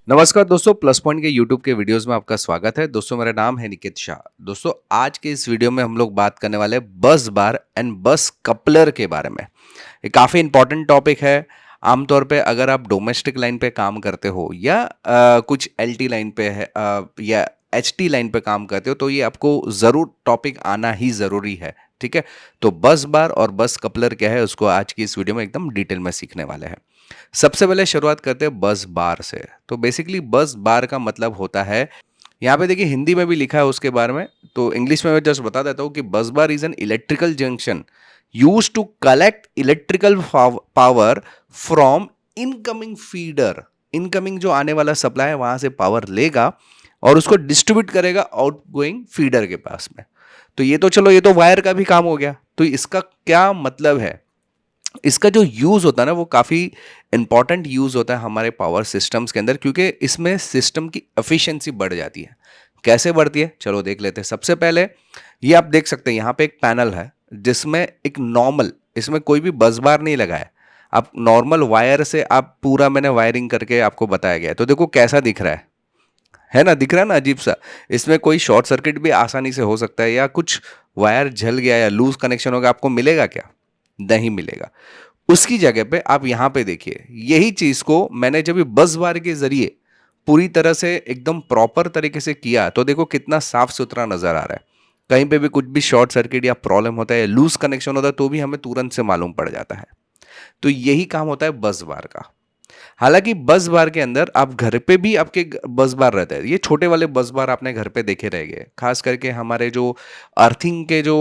नमस्कार दोस्तों, plus point के यूट्यूब के वीडियोस में आपका स्वागत है। दोस्तों मेरा नाम है निकित शाह। दोस्तों आज के इस वीडियो में हम लोग बात करने वाले हैं बस बार एंड बस कपलर के बारे में। ये काफ़ी इंपॉर्टेंट टॉपिक है। आमतौर पे अगर आप डोमेस्टिक लाइन पे काम करते हो या कुछ एलटी लाइन पे है या एचटी लाइन पे काम करते हो तो ये आपको ज़रूर टॉपिक आना ही ज़रूरी है। ठीक है, तो बस बार और बस कपलर क्या है उसको आज की इस वीडियो में एकदम डिटेल में सीखने वाले हैं। सबसे पहले शुरुआत करते हैं बस बार से। तो बेसिकली बस बार का मतलब होता है, यहाँ पे देखिए हिंदी में भी लिखा है उसके बारे में, तो इंग्लिश में मैं जस्ट बता देता हूँ कि bus bar is an electrical junction use to collect electrical power from incoming feeder. Incoming जो आने वाला सप्लाई है वहां से पावर लेगा और उसको डिस्ट्रीब्यूट करेगा आउटगोइंग फीडर के पास में। तो ये तो चलो, ये तो वायर का भी काम हो गया। तो इसका क्या मतलब है, इसका जो यूज़ होता है ना वो काफ़ी इंपॉर्टेंट यूज़ होता है हमारे पावर सिस्टम्स के अंदर, क्योंकि इसमें सिस्टम की एफिशिएंसी बढ़ जाती है। कैसे बढ़ती है चलो देख लेते हैं। सबसे पहले ये आप देख सकते हैं, यहाँ पे एक पैनल है जिसमें एक नॉर्मल, इसमें कोई भी बस बार नहीं लगा है। आप नॉर्मल वायर से आप पूरा, मैंने वायरिंग करके आपको बताया गया है। तो देखो कैसा दिख रहा है ना, दिख रहा है ना अजीब सा। इसमें कोई शॉर्ट सर्किट भी आसानी से हो सकता है, या कुछ वायर जल गया या लूज कनेक्शन होगा, आपको मिलेगा क्या? नहीं मिलेगा। उसकी जगह पे आप यहां पे देखिए, यही चीज को मैंने जब बस बार के जरिए पूरी तरह से एकदम प्रॉपर तरीके से किया तो देखो कितना साफ सुथरा नजर आ रहा है। कहीं पे भी कुछ भी शॉर्ट सर्किट या प्रॉब्लम होता है, लूज कनेक्शन होता है, तो भी हमें तुरंत से मालूम पड़ जाता है। तो यही काम होता है बस बार का। हालांकि बस बार के अंदर आप घर पे भी आपके बस बार रहते हैं। ये छोटे वाले बस बार आपने घर पे देखे रहेंगे, खास करके हमारे जो अर्थिंग के जो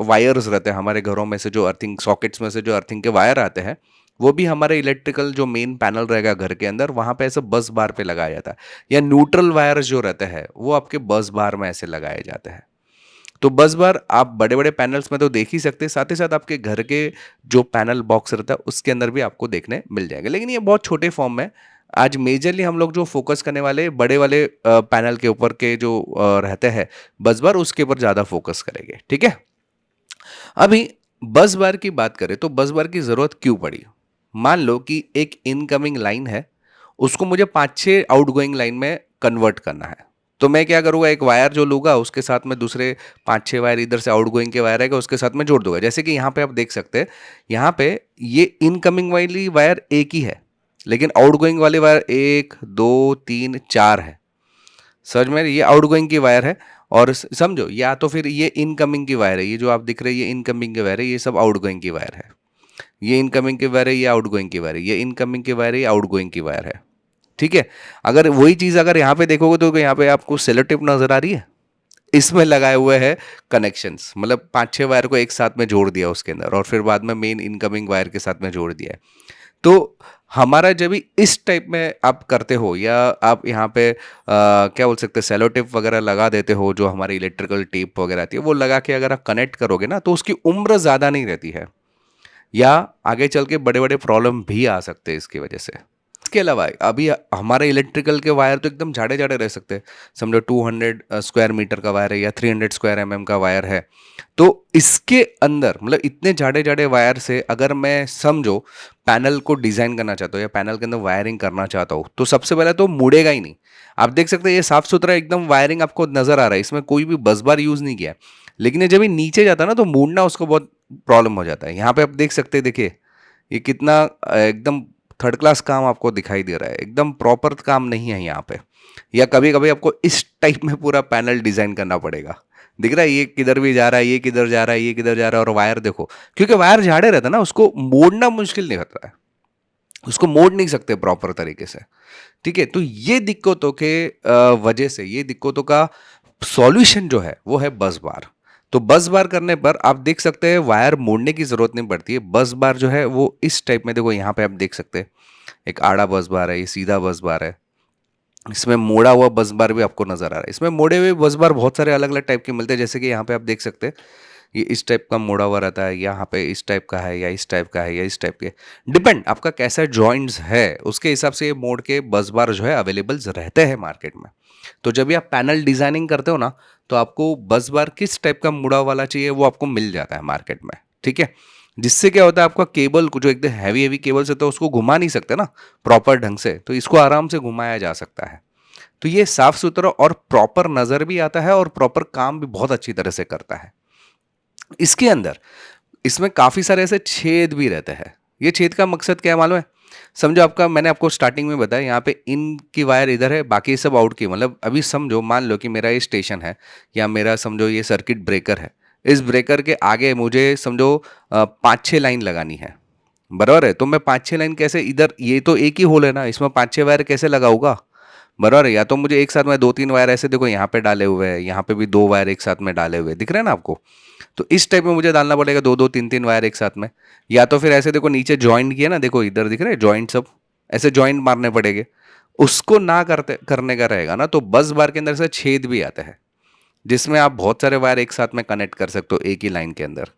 वायर्स रहते हैं हमारे घरों में से, जो अर्थिंग सॉकेट्स में से जो अर्थिंग के वायर आते हैं, वो भी हमारे इलेक्ट्रिकल जो मेन पैनल रहेगा घर के अंदर, वहां पे ऐसे बस बार पे लगाया जाता है। या न्यूट्रल वायर जो रहते हैं वो आपके बस बार में ऐसे लगाए जाते हैं। तो बस बार आप बड़े बड़े पैनल्स में तो देख ही सकते हैं, साथ ही साथ आपके घर के जो पैनल बॉक्स रहता है उसके अंदर भी आपको देखने मिल जाएंगे, लेकिन ये बहुत छोटे फॉर्म में। आज मेजरली हम लोग जो फोकस करने वाले बड़े वाले पैनल के ऊपर के जो रहते हैं बस बार, उसके ऊपर ज़्यादा फोकस करेंगे। ठीक है, अभी बस बार की बात करें तो बस बार की ज़रूरत क्यों पड़ी। मान लो कि एक इनकमिंग लाइन है, उसको मुझे 5-6 आउटगोइंग लाइन में कन्वर्ट करना है। तो मैं क्या करूँगा, एक वायर जो लूँगा उसके साथ में दूसरे 5-6 वायर इधर से आउटगोइंग के वायर आएगा उसके साथ में जोड़ दूंगा। जैसे कि यहाँ पे आप देख सकते हैं, यहाँ पे ये इनकमिंग वाली वायर एक ही है, लेकिन आउटगोइंग वाले वायर 1 2 3 4 है। समझ में, ये आउटगोइंग की वायर है। और समझो, या तो फिर ये इनकमिंग की वायर है, ये जो आप दिख रहे हैं ये इनकमिंग की वायर है, ये सब आउटगोइंग की वायर है। ये इनकमिंग की वायर है, ये आउटगोइंग की वायर है, ये इनकमिंग की वायर है, ये आउटगोइंग की वायर है। ठीक है, अगर वही चीज़ अगर यहाँ पे देखोगे तो यहाँ पे आपको सेलो टेप नजर आ रही है, इसमें लगाए हुए हैं कनेक्शंस, मतलब 5-6 वायर को एक साथ में जोड़ दिया उसके अंदर, और फिर बाद में मेन इनकमिंग वायर के साथ में जोड़ दिया है। तो हमारा जब भी इस टाइप में आप करते हो, या आप यहाँ पे क्या बोल सकते हैं, सेलो टेप वगैरह लगा देते हो, जो हमारी इलेक्ट्रिकल टेप वगैरह आती है वो लगा के अगर आप कनेक्ट करोगे ना, तो उसकी उम्र ज़्यादा नहीं रहती है, या आगे चल के बड़े बड़े प्रॉब्लम भी आ सकते हैं इसकी वजह से। इसके अलावा अभी हमारे इलेक्ट्रिकल के वायर तो एकदम झाड़े झाड़े रह सकते हैं। समझो 200 स्क्वायर मीटर का वायर है या 300 स्क्वायर का वायर है, तो इसके अंदर मतलब इतने झाड़े झाड़े वायर से अगर मैं समझो पैनल को डिजाइन करना चाहता हूँ या पैनल के अंदर वायरिंग करना चाहता हूँ, तो सबसे पहले तो मुड़ेगा ही नहीं। आप देख सकते हैं ये साफ सुथरा एकदम वायरिंग आपको नजर आ रहा है, इसमें कोई भी बस बार यूज नहीं किया है। लेकिन ये जब ये नीचे जाता है ना तो मुड़ना उसको बहुत प्रॉब्लम हो जाता है। यहाँ पे आप देख सकते हैं, देखिए ये कितना एकदम थर्ड क्लास काम आपको दिखाई दे रहा है, एकदम प्रॉपर काम नहीं है यहाँ पे। या कभी कभी आपको इस टाइप में पूरा पैनल डिजाइन करना पड़ेगा। दिख रहा है ये किधर भी जा रहा है, ये किधर जा रहा है, ये किधर जा रहा है, और वायर देखो, क्योंकि वायर झाड़े रहता है ना, उसको मोड़ना मुश्किल नहीं होता है, उसको मोड़ नहीं सकते प्रॉपर तरीके से। ठीक है, तो ये दिक्कतों के वजह से, ये दिक्कतों का सॉल्यूशन जो है वो है बस बार। तो बस बार करने पर आप देख सकते हैं वायर मोड़ने की जरूरत नहीं पड़ती है। बस बार जो है वो इस टाइप में, देखो यहाँ पे आप देख सकते हैं एक आड़ा बस बार है, ये सीधा बस बार है, इसमें मोड़ा हुआ बस बार भी आपको नजर आ रहा है। इसमें मोड़े हुए बस बार बहुत सारे अलग अलग टाइप के मिलते हैं, जैसे कि यहाँ पे आप देख सकते हैं ये इस टाइप का मोड़ा हुआ रहता है, यहाँ पे इस टाइप का है, या इस टाइप का है, या इस टाइप के, डिपेंड आपका कैसा जॉइंट्स है उसके हिसाब से ये मोड़ के बस बार जो है अवेलेबल रहते हैं मार्केट में। तो जब भी आप पैनल डिजाइनिंग करते हो ना, तो आपको बस बार किस टाइप का मुड़ा वाला चाहिए वो आपको मिल जाता है मार्केट में। ठीक है, जिससे क्या होता है आपका केबल को जो एकदम हैवी हैवी केबल से तो उसको घुमा नहीं सकते ना प्रॉपर ढंग से, तो इसको आराम से घुमाया जा सकता है। तो ये साफ सुथरा और प्रॉपर नजर भी आता है और प्रॉपर काम भी बहुत अच्छी तरह से करता है। इसके अंदर इसमें काफी सारे ऐसे छेद भी रहते हैं। ये छेद का मकसद क्या है मालूम है? समझो आपका, मैंने आपको स्टार्टिंग में बताया यहाँ पे इन की वायर इधर है, बाकी सब आउट की, मतलब अभी समझो मान लो कि मेरा ये स्टेशन है या मेरा समझो ये सर्किट ब्रेकर है। इस ब्रेकर के आगे मुझे समझो 5-6 लाइन लगानी है, बराबर है? तो मैं 5-6 लाइन कैसे, इधर ये तो एक ही होल है ना, इसमें 5-6 वायर कैसे लगाऊंगा? बराबर है? या तो मुझे एक साथ में 2-3 वायर ऐसे, देखो यहाँ पे डाले हुए हैं, यहाँ पे भी 2 वायर एक साथ में डाले हुए दिख रहे हैं ना आपको? तो इस टाइप में मुझे डालना पड़ेगा 2-2 3-3 वायर एक साथ में। या तो फिर ऐसे देखो नीचे जॉइंट किया ना, देखो इधर दिख रहे हैं जॉइंट सब, ऐसे जॉइंट मारने पड़ेंगे। उसको ना करते करने का रहेगा ना, तो बस बार के अंदर से छेद भी आता है, जिसमें आप बहुत सारे वायर एक साथ में कनेक्ट कर सकते हो एक ही लाइन के अंदर।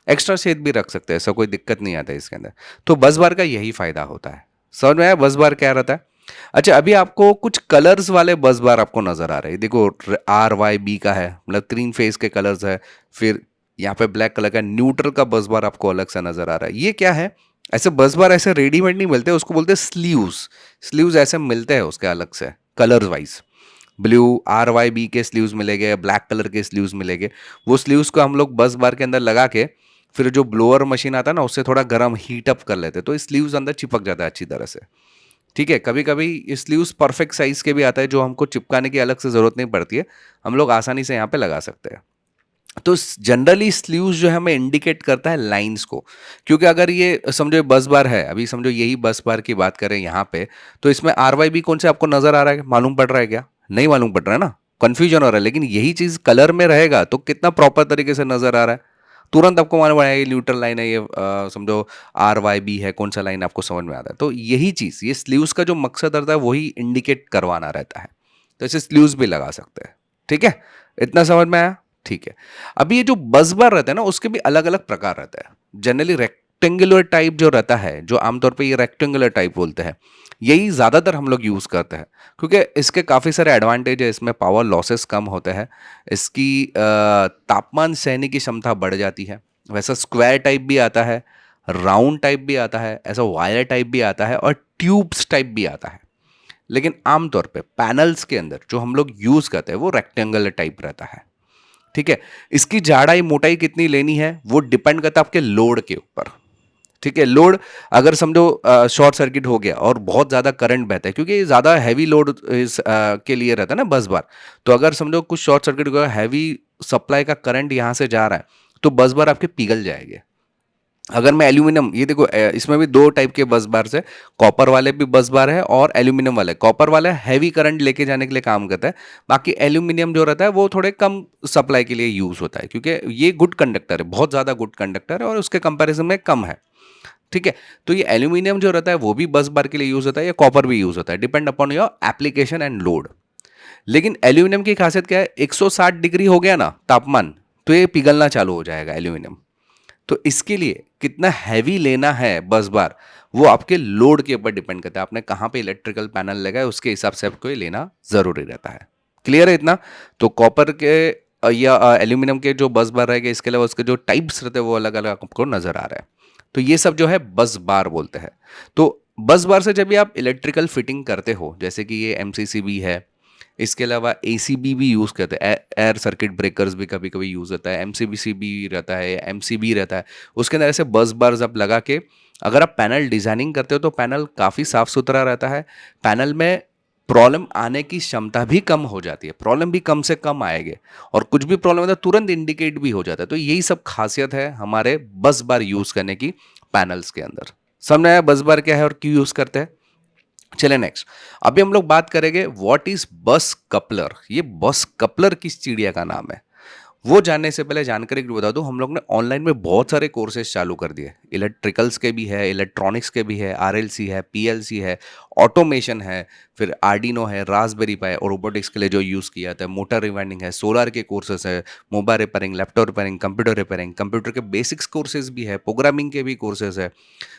एक्स्ट्रा छेद भी रख सकते हैं, ऐसा कोई दिक्कत नहीं आता है इसके अंदर। तो बस बार का यही फायदा होता है। समझ में आया बस बार क्या रहता है? अच्छा, अभी आपको कुछ कलर्स वाले बस बार आपको नजर आ रहे हैं। देखो RYB का है, मतलब 3 फेज के कलर्स है। फिर यहाँ पे ब्लैक कलर का न्यूट्रल का बस बार आपको अलग से नजर आ रहा है। ये क्या है? ऐसे बस बार ऐसे रेडीमेड नहीं मिलते, उसको बोलते हैं स्लीव्स। स्लीव्स ऐसे मिलते हैं उसके अलग से कलर वाइज। ब्लू RYB के स्लीव्स मिलेंगे, ब्लैक कलर के स्लीव्स मिलेंगे। वो स्लीव्स को हम लोग बस बार के अंदर लगा के फिर जो ब्लोअर मशीन आता है ना, उससे थोड़ा गर्म हीट अप कर लेते हैं, तो स्लीव्स अंदर चिपक जाता है अच्छी तरह से। ठीक है, कभी कभी स्लीव्स परफेक्ट साइज के भी आता है, जो हमको चिपकाने की अलग से जरूरत नहीं पड़ती है, हम लोग आसानी से यहाँ पे लगा सकते हैं। तो जनरली स्लीव्स जो है हमें इंडिकेट करता है लाइंस को। क्योंकि अगर ये समझो बस बार है, अभी समझो यही बस बार की बात करें यहाँ पे, तो इसमें RYB कौन से आपको नजर आ रहा है? मालूम पड़ रहा है क्या? नहीं मालूम पड़ रहा है ना, कंफ्यूजन हो रहा है। लेकिन यही चीज कलर में रहेगा तो कितना प्रॉपर तरीके से नजर आ रहा है, तुरंत आपको मालूम पड़ेगा ये न्यूट्रल लाइन है, ये समझो RYB है, कौन सा लाइन आपको समझ में आता है। तो यही चीज, ये स्लीव्स का जो मकसद रहता है वही इंडिकेट करवाना रहता है। तो ऐसे स्लीव्स भी लगा सकते हैं। ठीक है, इतना समझ में आया? ठीक है। अभी ये जो बस बार रहता है ना, उसके भी अलग अलग प्रकार रहता है। जनरली रेक्टेंगुलर टाइप जो रहता है, जो आमतौर पे ये रेक्टेंगुलर टाइप बोलते हैं, यही ज्यादातर हम लोग यूज करते हैं, क्योंकि इसके काफी सारे एडवांटेज है। इसमें पावर लॉसेस कम होते हैं, इसकी तापमान सहने की क्षमता बढ़ जाती है। वैसा स्क्वायर टाइप भी आता है, राउंड टाइप भी आता है, ऐसा वायर टाइप भी आता है, और ट्यूब्स टाइप भी आता है। लेकिन आमतौर पे पैनल्स के अंदर जो हम लोग यूज करते हैं वो रेक्टेंगुलर टाइप रहता है। ठीक है, इसकी जाड़ाई मोटाई कितनी लेनी है वो डिपेंड करता है आपके लोड के ऊपर। ठीक है, लोड अगर समझो शॉर्ट सर्किट हो गया और बहुत ज़्यादा करंट बहता है, क्योंकि ये ज़्यादा हैवी लोड के लिए रहता है ना बस बार। तो अगर समझो कुछ शॉर्ट सर्किट हो गया, हैवी सप्लाई का करंट यहाँ से जा रहा है, तो बस बार आपके पिघल जाएंगे। अगर मैं एल्यूमिनियम, ये देखो इसमें भी 2 टाइप के बस बार है। कॉपर वाले भी बस बार है और एल्यूमिनियम वाले। कॉपर वाला हैवी करंट लेके जाने के लिए काम करता है, बाकी एल्यूमिनियम जो रहता है वो थोड़े कम सप्लाई के लिए यूज होता है, क्योंकि ये गुड कंडक्टर है, बहुत ज़्यादा गुड कंडक्टर है और उसके कंपैरिजन में कम है। ठीक है, तो ये एल्यूमिनियम जो रहता है वो भी बस बार के लिए यूज होता है, या कॉपर भी यूज होता है, depend upon your application and load. लेकिन एल्यूमिनियम की खासियत क्या है? 160 डिग्री हो गया ना तापमान, तो ये पिघलना चालू हो जाएगा एल्यूमिनियम। तो इसके लिए कितना हैवी लेना है बस बार, वो आपके लोड के ऊपर डिपेंड करता है। आपने कहाँ पे इलेक्ट्रिकल पैनल लगाए उसके हिसाब से आपको ये लेना जरूरी रहता है। क्लियर है इतना? तो कॉपर के या एल्यूमिनियम के जो बस बार रहेंगे, इसके अलावा उसके जो टाइप्स रहते हैं वो अलग अलग आपको नजर आ रहा है। तो ये सब जो है बस बार बोलते हैं। तो बस बार से जब भी आप इलेक्ट्रिकल फिटिंग करते हो, जैसे कि ये MCCB है, इसके अलावा ACB भी यूज़ करते हैं, एयर सर्किट ब्रेकर्स भी कभी कभी यूज़ होता है, MCBC भी रहता है, MCB रहता है। उसके अंदर ऐसे बस बार्स आप लगा के अगर आप पैनल डिजाइनिंग करते हो तो पैनल काफ़ी साफ सुथरा रहता है। पैनल में प्रॉब्लम आने की क्षमता भी कम हो जाती है, प्रॉब्लम भी कम से कम आएंगे, और कुछ भी प्रॉब्लम होता है तुरंत इंडिकेट भी हो जाता है। तो यही सब खासियत है हमारे बस बार यूज़ करने की पैनल्स के अंदर। समझ में आया बस बार क्या है और क्यों यूज़ करते हैं? चले नेक्स्ट। अभी हम लोग बात करेंगे व्हाट इज बस कपलर। ये बस कपलर किस चिड़िया का नाम है, वो जानने से पहले जानकारी बता दूं, हम लोग ने ऑनलाइन में बहुत सारे कोर्सेज चालू कर दिए। इलेक्ट्रिकल्स के भी है, इलेक्ट्रॉनिक्स के भी है, RLC है, PLC है, ऑटोमेशन है, फिर आर्डिनो है, रास्पबेरी पाई और रोबोटिक्स के लिए जो यूज़ किया जाता है, मोटर रिवाइंडिंग है, सोलार के कोर्सेज है, mobile repairing, laptop repairing, computer repairing, computer के बेसिक्स कोर्सेज भी है, प्रोग्रामिंग के भी कोर्सेज है।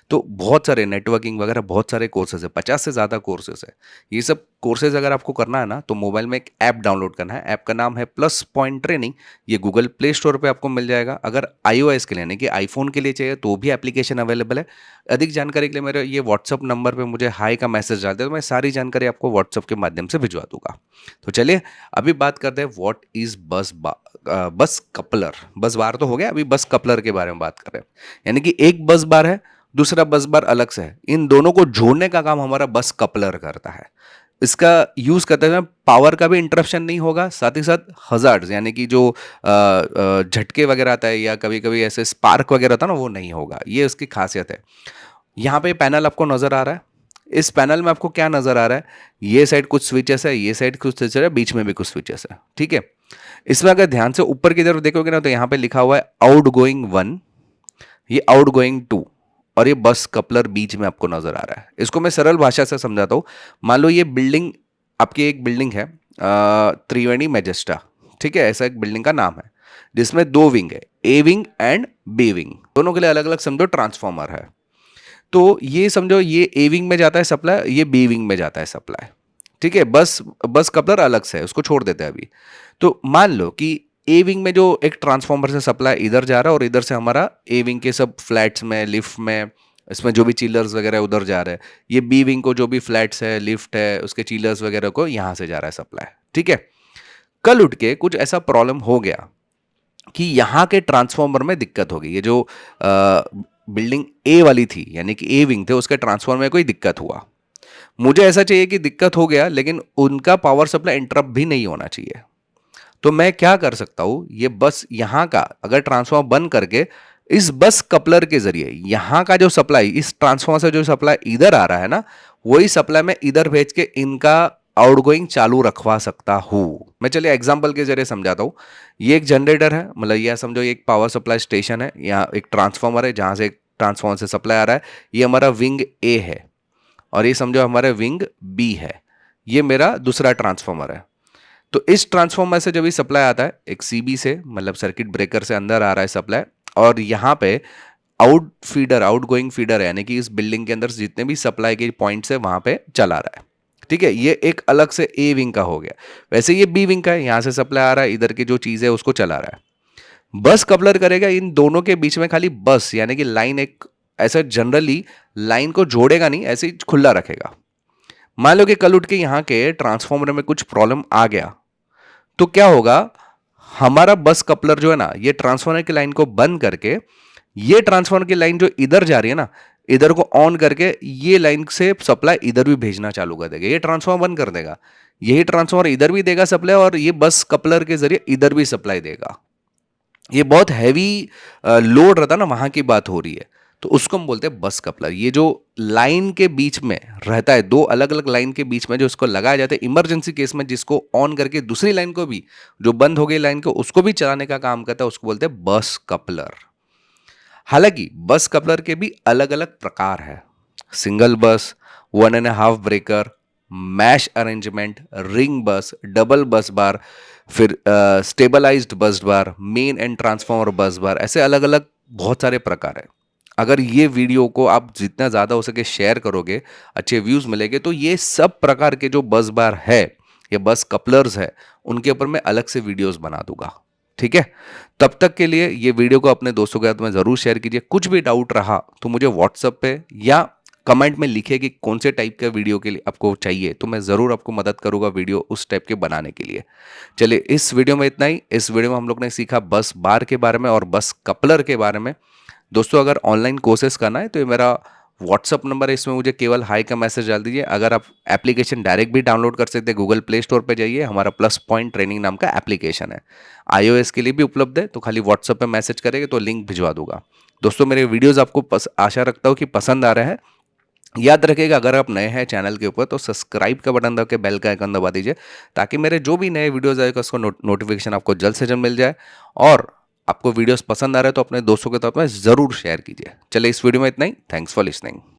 तो बहुत सारे नेटवर्किंग वगैरह बहुत सारे कोर्सेज है, 50 से ज़्यादा कोर्सेज है। ये सब कोर्सेज अगर आपको करना है ना, तो मोबाइल में एक ऐप डाउनलोड करना है। ऐप का नाम है प्लस पॉइंट ट्रेनिंग। ये गूगल प्ले स्टोर पे आपको मिल जाएगा। अगर iOS के लिए यानी कि आईफोन के लिए चाहिए तो भी एप्लीकेशन अवेलेबल है। अधिक जानकारी के लिए मेरे ये व्हाट्सअप नंबर पे मुझे हाई का मैसेज डाल दे, तो मैं सारी जानकारी आपको व्हाट्सअप के माध्यम से भिजवा दूंगा। तो चलिए अभी बात करते हैं व्हाट इज बस कपलर। बस बार तो हो गया, अभी बस कपलर के बारे में बात कर रहे हैं। यानी कि एक बस बार है, दूसरा बस बार अलग से है, इन दोनों को जोड़ने का काम हमारा बस कपलर करता है। इसका यूज करते हुए पावर का भी इंटरप्शन नहीं होगा, साथ ही साथ हजार्ड्स यानी कि जो झटके वगैरह आता है या कभी कभी ऐसे स्पार्क वगैरह होता है ना, वो नहीं होगा। ये उसकी खासियत है। यहाँ पे पैनल आपको नजर आ रहा है। इस पैनल में आपको क्या नजर आ रहा है? ये साइड कुछ स्विचेस है, ये साइड कुछ स्विचेस है, बीच में भी कुछ स्विचेस है। ठीक है। इसमें अगर ध्यान से ऊपर की तरफ देखोगे ना, तो यहाँ पे लिखा हुआ है आउट गोइंग 1, ये आउट गोइंग 2 और ये बस कपलर बीच में आपको नजर आ रहा है। इसको मैं सरल भाषा से समझाता हूँ। मान लो ये बिल्डिंग, आपकी एक बिल्डिंग है त्रिवेणी मैजेस्टा। ठीक है, ऐसा एक बिल्डिंग का नाम है जिसमें दो विंग है, A wing and B wing. दोनों के लिए अलग अलग समझो ट्रांसफॉर्मर है। तो ये समझो ये ए विंग में जाता है सप्लाई, ये बी विंग में जाता है सप्लाई। ठीक है, बस कपलर अलग से है, उसको छोड़ देते हैं अभी। तो मान लो कि ए विंग में जो एक ट्रांसफॉर्मर से सप्लाई इधर जा रहा है और इधर से हमारा ए विंग के सब फ्लैट्स में, लिफ्ट में, इसमें जो भी चिलर्स वगैरह उधर जा रहे हैं। ये बी विंग को जो भी फ्लैट्स है, लिफ्ट है, उसके चिलर्स वगैरह को यहाँ से जा रहा है सप्लाई। ठीक है। कल उठ के कुछ ऐसा प्रॉब्लम हो गया कि यहाँ के ट्रांसफॉर्मर में दिक्कत हो गई। ये जो बिल्डिंग ए वाली थी यानी कि ए विंग थे, उसके ट्रांसफॉर्मर में कोई दिक्कत हुआ। मुझे ऐसा चाहिए कि दिक्कत हो गया लेकिन उनका पावर सप्लाई इंटरप्ट भी नहीं होना चाहिए। तो मैं क्या कर सकता हूं, ये बस यहां का अगर ट्रांसफॉर्मर बंद करके इस बस कपलर के जरिए यहां का जो सप्लाई, इस ट्रांसफॉर्मर से जो सप्लाई इधर आ रहा है ना, वही सप्लाई मैं इधर भेज के इनका आउटगोइंग चालू रखवा सकता हूं। मैं चलिए एग्जांपल के जरिए समझाता हूं। ये एक जनरेटर है, मतलब यह समझो एक पावर सप्लाई स्टेशन है, यहाँ एक ट्रांसफॉर्मर है जहां से एक ट्रांसफॉर्मर से सप्लाई आ रहा है। ये हमारा विंग ए है और ये समझो हमारा विंग बी है। ये मेरा दूसरा ट्रांसफॉर्मर है। तो इस ट्रांसफॉर्मर से जब भी सप्लाई आता है एक सीबी से, मतलब सर्किट ब्रेकर से अंदर आ रहा है सप्लाई, और यहाँ पे आउट गोइंग फीडर है यानी कि इस बिल्डिंग के अंदर जितने भी सप्लाई के पॉइंट्स है वहां पे चला रहा है। ठीक है, ये एक अलग से ए विंग का हो गया। वैसे ये बी विंग का है, यहां से सप्लाई आ रहा है, इधर की जो चीज है उसको चला रहा है। बस कपलर करेगा इन दोनों के बीच में खाली बस यानी कि लाइन, एक ऐसा जनरली लाइन को जोड़ेगा नहीं, ऐसे ही खुला रखेगा। मान लो कि कल उठ के यहाँ के ट्रांसफॉर्मर में कुछ प्रॉब्लम आ गया तो क्या होगा, हमारा बस कपलर जो है ना, ये ट्रांसफॉर्मर की लाइन को बंद करके ये ट्रांसफॉर्मर की लाइन जो इधर जा रही है ना, इधर को ऑन करके ये लाइन से सप्लाई इधर भी भेजना चालू कर देगा। ये ट्रांसफॉर्मर बंद कर देगा, यही ट्रांसफॉर्मर इधर भी देगा सप्लाई और ये बस कपलर के जरिए इधर भी सप्लाई देगा। ये बहुत हैवी लोड रहता है ना, वहां की बात हो रही है, तो उसको हम बोलते हैं बस कपलर। ये जो लाइन के बीच में रहता है, दो अलग अलग लाइन के बीच में जो इसको लगाया जाता है इमरजेंसी केस में, जिसको ऑन करके दूसरी लाइन को भी, जो बंद हो गई लाइन को, उसको भी चलाने का काम करता है, उसको बोलते हैं बस कपलर। हालांकि बस कपलर के भी अलग अलग प्रकार है। सिंगल बस, 1.5 ब्रेकर, मैश अरेंजमेंट, रिंग बस, डबल बस बार, फिर स्टेबलाइज्ड बस बार, मेन एंड ट्रांसफॉर्मर बस बार, ऐसे अलग अलग बहुत सारे प्रकार है। अगर ये वीडियो को आप जितना ज़्यादा हो सके शेयर करोगे, अच्छे व्यूज़ मिलेंगे, तो ये सब प्रकार के जो बस बार है या बस कपलर्स है, उनके ऊपर मैं अलग से वीडियोस बना दूंगा। ठीक है, तब तक के लिए ये वीडियो को अपने दोस्तों के साथ में ज़रूर शेयर कीजिए। कुछ भी डाउट रहा तो मुझे व्हाट्सएप पे या कमेंट में लिखिए कि कौन से टाइप का वीडियो के लिए आपको चाहिए, तो मैं ज़रूर आपको मदद करूंगा वीडियो उस टाइप के बनाने के लिए। चलिए, इस वीडियो में इतना ही। इस वीडियो में हम लोग ने सीखा बस बार के बारे में और बस कपलर के बारे में। दोस्तों, अगर ऑनलाइन कोर्सेज करना है तो ये मेरा व्हाट्सअप नंबर है, इसमें मुझे केवल हाई का मैसेज डाल दीजिए। अगर आप एप्लीकेशन डायरेक्ट भी डाउनलोड कर सकते हैं, गूगल प्ले स्टोर पे जाइए, हमारा प्लस पॉइंट ट्रेनिंग नाम का एप्लीकेशन है, iOS के लिए भी उपलब्ध है। तो खाली व्हाट्सअप पे मैसेज करेंगे तो लिंक भिजवा दूंगा। दोस्तों, मेरे वीडियोज़ आपको आशा रखता हूँ कि पसंद आ रहे हैं। याद रखिएगा, अगर आप नए हैं चैनल के ऊपर तो सब्सक्राइब का बटन दबा के बेल का आइकन दबा दीजिए, ताकि मेरे जो भी नए वीडियोस आएगा उसको नोटिफिकेशन आपको जल्द से जल्द मिल जाए। और आपको वीडियोस पसंद आ रहे हैं तो अपने दोस्तों के साथ में ज़रूर शेयर कीजिए। चलिए, इस वीडियो में इतना ही। Thanks for listening.